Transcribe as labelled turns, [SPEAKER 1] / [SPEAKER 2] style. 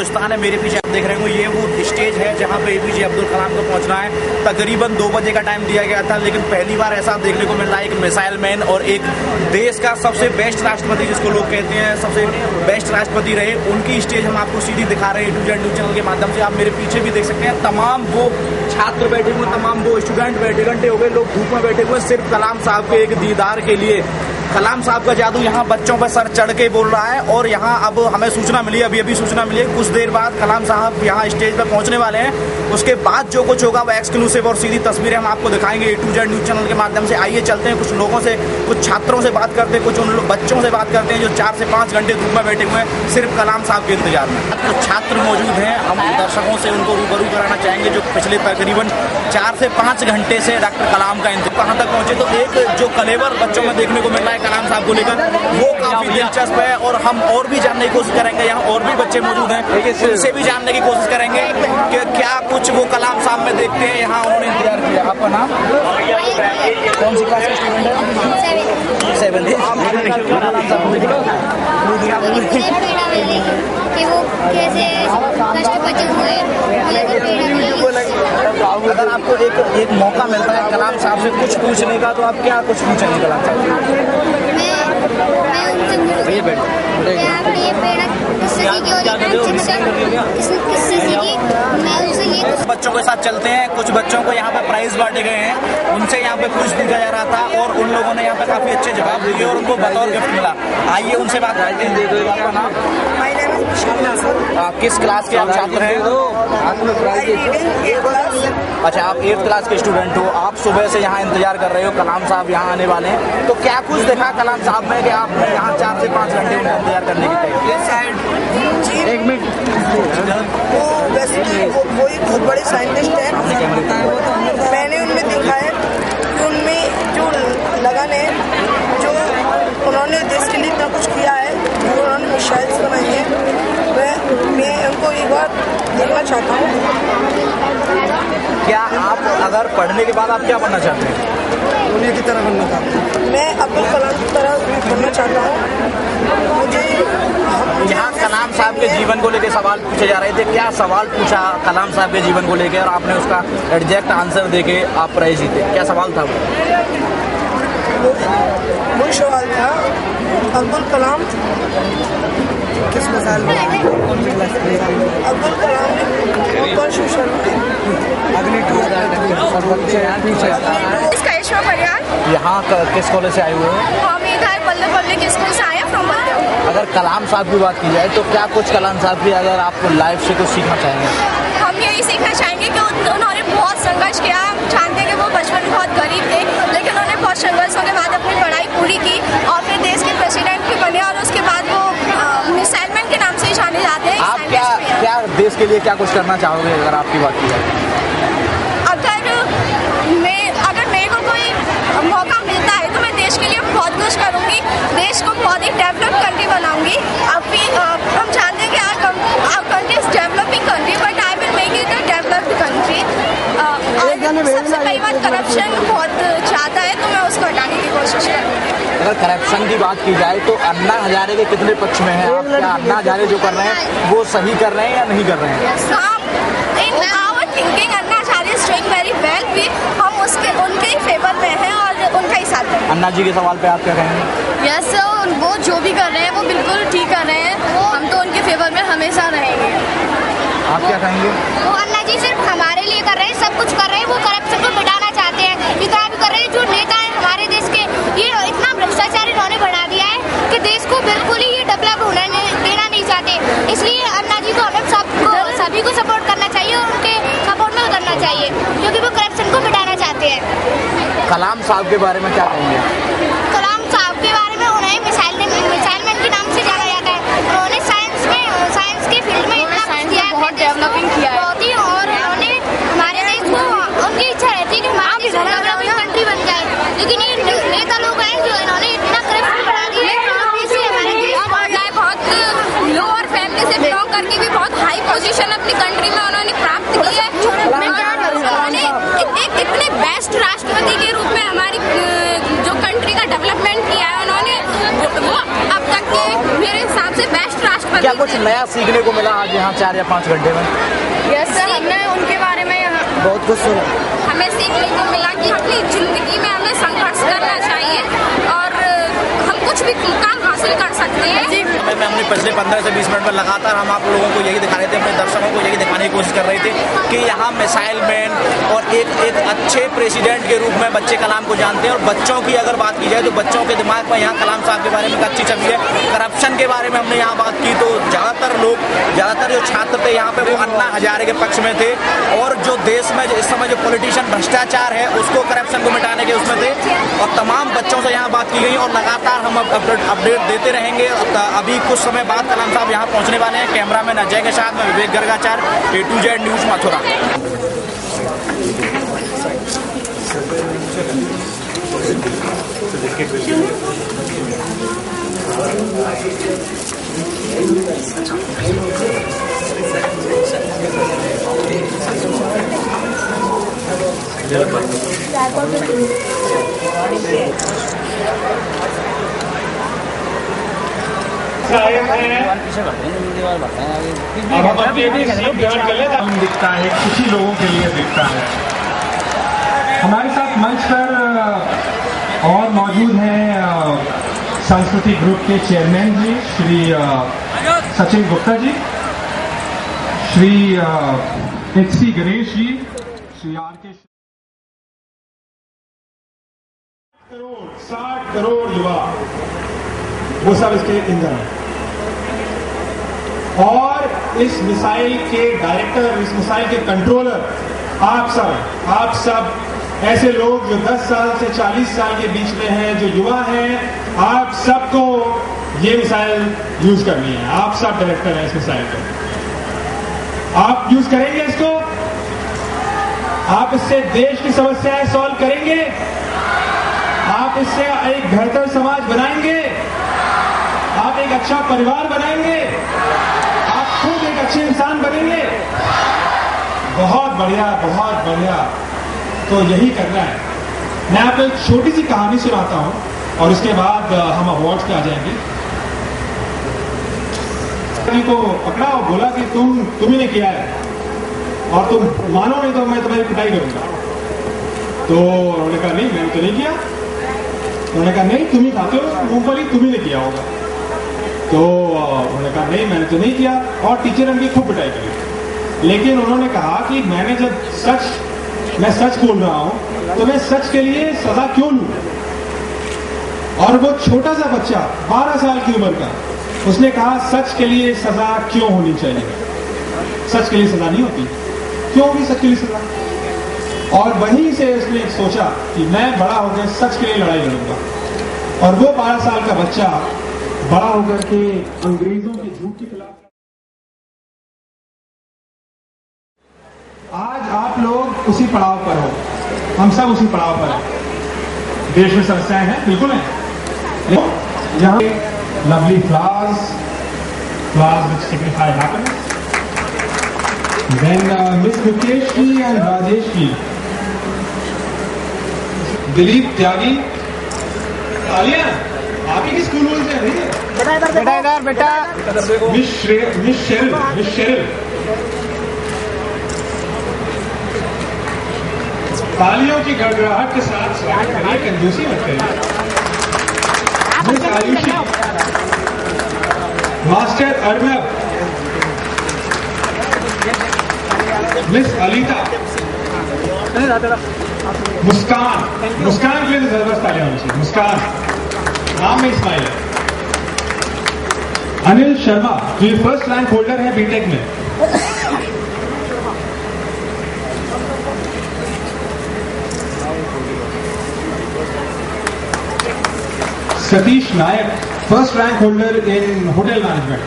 [SPEAKER 1] हिंदुस्तान है मेरे पीछे आप देख रहे हो, ये वो स्टेज है जहाँ पे एपीजे अब्दुल कलाम को पहुंचना है। तकरीबन 2 बजे का टाइम दिया गया था, लेकिन पहली बार ऐसा देखने को मिल रहा है एक मिसाइल मैन और एक देश का सबसे बेस्ट राष्ट्रपति, जिसको लोग कहते हैं सबसे बेस्ट राष्ट्रपति रहे, उनकी स्टेज हम आपको सीधी दिखा रहे हैं A to Z news channel के माध्यम से। आप मेरे पीछे भी देख सकते हैं, तमाम वो छात्र बैठे हुए, तमाम वो स्टूडेंट बैठे, घंटे हो गए लोग धूप में बैठे हुए सिर्फ कलाम साहब के एक दीदार के लिए। कलाम साहब का जादू यहाँ बच्चों पर सर चढ़ के बोल रहा है। और यहाँ अब हमें सूचना मिली, अभी सूचना मिली, कुछ देर बाद कलाम साहब यहाँ स्टेज पर पहुँचने वाले हैं। उसके बाद जो कुछ होगा वो एक्सक्लूसिव और सीधी तस्वीरें हम आपको दिखाएंगे A to Z news channel के माध्यम से। आइए चलते हैं, कुछ लोगों से, कुछ छात्रों से बात करते हैं, कुछ उन बच्चों से बात करते हैं जो 4 से 5 घंटे धूप में बैठे हुए हैं सिर्फ कलाम साहब के इंतजार में। तो छात्र मौजूद हैं, हम दर्शकों से उनको रूबरू कराना चाहेंगे जो पिछले तकरीबन 4 से 5 घंटे से डॉक्टर कलाम का इंतजार कहाँ तक पहुँचे। तो एक जो कलेवर बच्चों में देखने को मिल रहा है कलाम साहब को लेकर, वो काफी दिलचस्प है। और हम और भी जानने की कोशिश करेंगे, यहाँ और भी बच्चे मौजूद हैं, उनसे भी जानने की कोशिश करेंगे कि क्या कुछ वो कलाम साहब में देखते हैं। यहाँ उन्होंने इंतजार किया। आपका नाम, कौन सी क्लास के स्टूडेंट है? 7th। अगर आपको एक मौका मिलता है कलाम साहब से कुछ पूछने का, तो आप क्या कुछ पूछेंगे कलाम साहब? बच्चों के साथ चलते हैं, कुछ बच्चों को यहाँ पे प्राइज बांटे गए हैं, उनसे यहाँ पे कुछ पूछा जा रहा था और उन लोगों ने यहाँ पे काफी अच्छे जवाब दिए और उनको बतौर गिफ्ट मिला। आइए उनसे बात करते हैं। आपका नाम? किस क्लास के आप छात्र हैं? अच्छा, आप 8th क्लास के स्टूडेंट हो। आप सुबह से यहाँ इंतजार कर रहे हो, कलाम साहब यहाँ आने वाले हैं, तो क्या कुछ देखा कलाम साहब में कि आपने यहाँ 4 से 5 घंटे उनका इंतजार करने की तैयारी?
[SPEAKER 2] एक मिनट, वो वैसे वो एक बहुत बड़े साइंटिस्ट हैं। मैंने उनमें देखा है कि उनमें जो लगन है, जो उन्होंने देश के लिए इतना कुछ किया है, जो उन्होंने मिसाइल्स बनाई है, मैं उनको एक बार देखना चाहता हूँ।
[SPEAKER 1] क्या आप अगर पढ़ने के बाद आप क्या बनना चाहते हैं?
[SPEAKER 2] उन्हीं की तरह बनना चाहता हूँ। मैं अब्दुल कलाम की तरह बनना चाहता हूँ। मुझे
[SPEAKER 1] यहाँ कलाम साहब के जीवन को लेकर सवाल पूछे जा रहे थे, क्या सवाल पूछा कलाम साहब के जीवन को लेकर और आपने उसका एग्जैक्ट आंसर देके आप प्राइज जीते? क्या सवाल था
[SPEAKER 2] वो सवाल था, अब्दुल कलाम किस मिसाइल में? अब्दुल कलाम ने कौन सोशल
[SPEAKER 1] यहाँ किस कॉलेज से आए हुए हैं?
[SPEAKER 3] हम इधर बल्लभ पब्लिक स्कूल से आए हैं फ्रॉम बल्लभ।
[SPEAKER 1] अगर कलाम साहब की बात की जाए तो क्या कुछ कलाम साहब की अगर आपको लाइफ से कुछ सीखना चाहेंगे?
[SPEAKER 3] हम यही सीखना चाहेंगे कि उन्होंने बहुत संघर्ष किया। हम जानते हैं कि वो बचपन में बहुत गरीब थे, लेकिन उन्होंने बहुत संघर्षों के बाद अपनी पढ़ाई पूरी की और फिर देश के प्रेसिडेंट भी बने और उसके बाद वो मिसाइल मैन के नाम से ही जाने जाते हैं।
[SPEAKER 1] आप क्या देश के लिए क्या कुछ करना चाहोगे अगर आपकी बात की जाए?
[SPEAKER 3] अगर मेरे को कोई मौका मिलता है तो मैं देश के लिए बहुत कुछ करूँगी, देश को बहुत ही डेवलप कंट्री बनाऊंगी। अभी हम जानते हैं कि our country is developing country, but I will make it a developed country। सबसे पहली बात करप्शन बहुत ज़्यादा है, तो मैं उसको हटाने की कोशिश करूँगी।
[SPEAKER 1] अगर करप्शन की बात की जाए तो अन्ना हजारे के कितने पक्ष में है आप? क्या अन्ना हजारे जो कर रहे हैं वो सही कर रहे हैं या नहीं कर रहे हैं?
[SPEAKER 3] In our thinking Anna Hazare is doing very well. भी हम उनके ही फेवर में हैं और उनका ही साथ दें।
[SPEAKER 1] अन्ना जी के सवाल पे आप क्या कहेंगे?
[SPEAKER 3] यस सर, वो जो भी कर रहे हैं वो बिल्कुल ठीक कर रहे हैं, हम तो उनके फेवर में हमेशा रहेंगे।
[SPEAKER 1] आप क्या कहेंगे?
[SPEAKER 4] वो अन्ना जी सिर्फ हमारे लिए कर रहे हैं, सब कुछ कर रहे हैं, वो करप्शन को मिटाना चाहते हैं, जितना भी कर रहे हैं। जो नेता है हमारे देश के, ये इतना भ्रष्टाचार इन्होंने बढ़ा दिया है कि देश को बिल्कुल ही ये डेवलप होने देना नहीं चाहते। इसलिए अन्ना जी को हमें सभी को सपोर्ट करना चाहिए और उनके सपोर्ट में उतरना चाहिए, क्योंकि वो करप्शन को मिटाना चाहते हैं।
[SPEAKER 1] कलाम साहब के बारे में क्या कहेंगे?
[SPEAKER 4] कलाम साहब के बारे में उन्हें मिसाइल मैन के नाम से जाना जाता है। उन्होंने साइंस के फील्ड में इतना किया है,
[SPEAKER 3] बहुत डेवलपिंग किया है
[SPEAKER 4] बहुत ही। और उन्होंने हमारे देश को, उनकी इच्छा रहती है कि हमारे देश डेवलपिंग कंट्री बन जाए, लेकिन ये नेता लोग हैं जो इन्होंने इतना करप्शन बढ़ा दिया है, इसलिए हमारे देश
[SPEAKER 3] बहुत लोअर फैमिली से बिलोंग करके भी बहुत हाई पोजीशन अपनी कंट्री में उन्होंने प्राप्त की है। उन्होंने एक इतने बेस्ट राष्ट्रपति के रूप में हमारी जो कंट्री का डेवलपमेंट किया है, उन्होंने वो अब तक के मेरे हिसाब से बेस्ट राष्ट्रपति।
[SPEAKER 1] कुछ नया सीखने को मिला आज यहाँ 4 या 5 घंटे में?
[SPEAKER 3] यस सर, हमने उनके बारे में
[SPEAKER 1] बहुत कुछ सुना।
[SPEAKER 3] हमें सीखने को मिला कि अपनी जिंदगी में हमें संघर्ष करना चाहिए और हम कुछ भी काम हासिल कर सकते हैं।
[SPEAKER 1] हमने पिछले 15 से 20 मिनट में लगातार हम आप लोगों को यही दिखा रहे थे, अपने दर्शकों को यही दिखाने की कोशिश कर रहे थे कि यहाँ मिसाइल मैन और एक अच्छे प्रेसिडेंट के रूप में बच्चे कलाम को जानते हैं। और बच्चों की अगर बात की जाए तो बच्चों के दिमाग में यहाँ कलाम साहब के बारे में अच्छी छवि है। करप्शन के बारे में हमने यहाँ बात की तो ज़्यादातर जो छात्र थे यहाँ पे वो अन्ना हजारे के पक्ष में थे, और जो देश में इस समय जो पॉलिटिशियन भ्रष्टाचार है उसको करप्शन को मिटाने के उसमें थे। और तमाम बच्चों से यहाँ बात की गई और लगातार हम अपडेट देते रहेंगे। अभी कुछ समय बाद कलाम साहब यहाँ पहुँचने वाले हैं। कैमरामैन अजय के साथ में विवेक गर्गाचार, A to Z news, Mathura.
[SPEAKER 5] अब हम अपनी बयान कर लेते हैं। दिखता है कुछ ही लोगों के लिए दिखता है। हमारे साथ मंच पर और मौजूद हैं सांस्कृतिक ग्रुप के चेयरमैन जी श्री सचिन गुप्ता जी, श्री HC गणेश जी, श्री RK 60 करोड़ युवा, वो सब इसके ईंधन है। और इस मिसाइल के डायरेक्टर, इस मिसाइल के कंट्रोलर आप सब ऐसे लोग जो 10 साल से 40 साल के बीच में हैं, जो युवा हैं, आप सबको ये मिसाइल यूज करनी है। आप सब डायरेक्टर हैं इस मिसाइल को। आप यूज करेंगे इसको? आप इससे देश की समस्याएं सॉल्व करेंगे? आप इससे एक बेहतर समाज बनाएंगे? आप एक अच्छा परिवार बनाएंगे? आप खुद एक अच्छे इंसान बनेंगे? बहुत बढ़िया, बहुत बढ़िया। तो यही करना है। मैं आपको एक छोटी सी कहानी सुनाता हूं और उसके बाद हम अवार्ड्स पे आ जाएंगे। को पकड़ा और बोला कि तुम्ही ने किया है और तुम मानो नहीं तो मैं तुम्हारी पिटाई करूंगा। तो उन्होंने कहा नहीं, मैंने तो नहीं किया। उन्होंने कहा नहीं, तुम ही खाते हो मूंगफली, तुम्ही ने किया होगा। तो उन्होंने कहा नहीं, मैंने तो नहीं किया। और टीचर उनकी खूब पिटाई करी। लेकिन उन्होंने कहा कि मैंने जब मैं सच बोल रहा हूं तो मैं सच के लिए सजा क्यों लूं? और वो छोटा सा बच्चा 12 साल की उम्र का, उसने कहा सच के लिए सजा क्यों होनी चाहिए? सच के लिए सजा नहीं होती, क्यों होगी सच के लिए सजा? और वहीं से उसने सोचा कि मैं बड़ा होकर सच के लिए लड़ाई लड़ूंगा। और वो 12 साल का बच्चा बड़ा होकर के अंग्रेजों के झूठ के खिलाफ। आज आप लोग उसी पड़ाव पर हो, हम सब उसी पड़ाव पर हैं। देश में समस्याएं हैं, बिल्कुल हैं। यहाँ lovely flowers which signify happiness. Then Miss Mukesh ji and Rajesh ji, Dilip Tyagi, तालियां आप ही की स्कूल से नहीं है? बेटा मिस शेरिल, तालियों की गड़गड़ाहट के साथ स्वागत करिए, कंजूसी मत करिए। Miss Ayushi, master Arnab, miss Alita, Muskan के लिए तो जबरदस्त तालियां होनी चाहिए। मुस्कान नाम में इस्माइल है। अनिल शर्मा जो ये फर्स्ट रैंक होल्डर है बीटेक में। Satish Nayak first rank holder in hotel management.